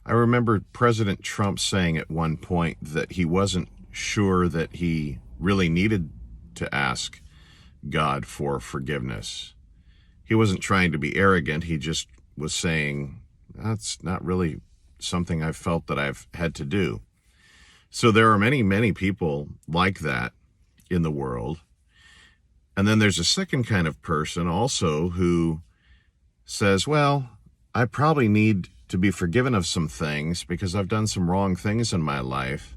I remember President Trump saying at one point that he wasn't sure that he really needed to ask God for forgiveness. He wasn't trying to be arrogant. He just was saying, that's not really something I've felt that I've had to do. So there are many, many people like that in the world. And then there's a second kind of person also who says, well, I probably need to be forgiven of some things because I've done some wrong things in my life.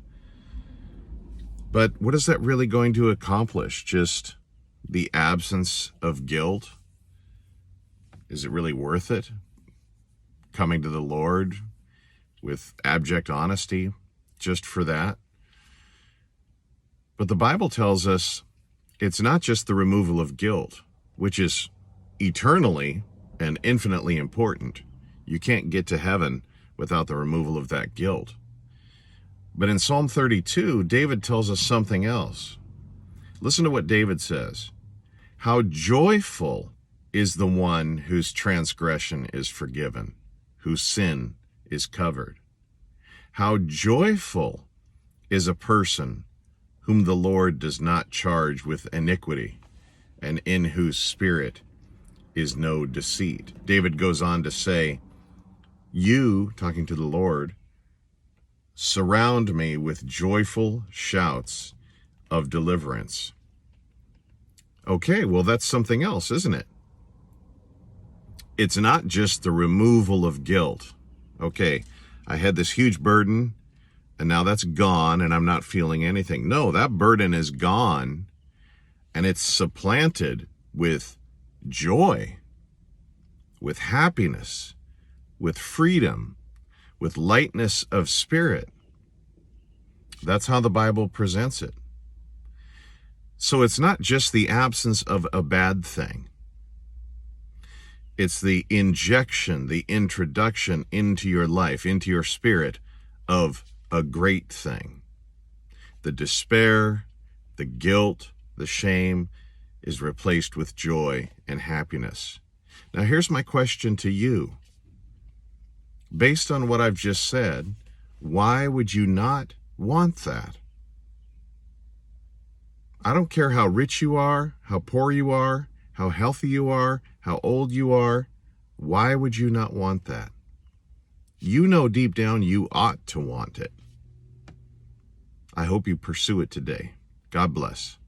But what is that really going to accomplish? Just the absence of guilt? Is it really worth it? Coming to the Lord with abject honesty just for that? But the Bible tells us it's not just the removal of guilt, which is eternally and infinitely important. You can't get to heaven without the removal of that guilt. But in Psalm 32, David tells us something else. Listen to what David says. How joyful is the one whose transgression is forgiven, whose sin is covered. How joyful is a person whom the Lord does not charge with iniquity, and in whose spirit is no deceit. David goes on to say, you, talking to the Lord, surround me with joyful shouts of deliverance. Okay, well, that's something else, isn't it? It's not just the removal of guilt. Okay, I had this huge burden, and now that's gone, and I'm not feeling anything. No, that burden is gone, and it's supplanted with joy, with happiness, with freedom, with lightness of spirit. That's how the Bible presents it. So it's not just the absence of a bad thing. It's the injection, the introduction into your life, into your spirit of a great thing. The despair, the guilt, the shame is replaced with joy and happiness. Now here's my question to you. Based on what I've just said, why would you not want that? I don't care how rich you are, how poor you are, how healthy you are, how old you are. Why would you not want that? You know deep down you ought to want it. I hope you pursue it today. God bless.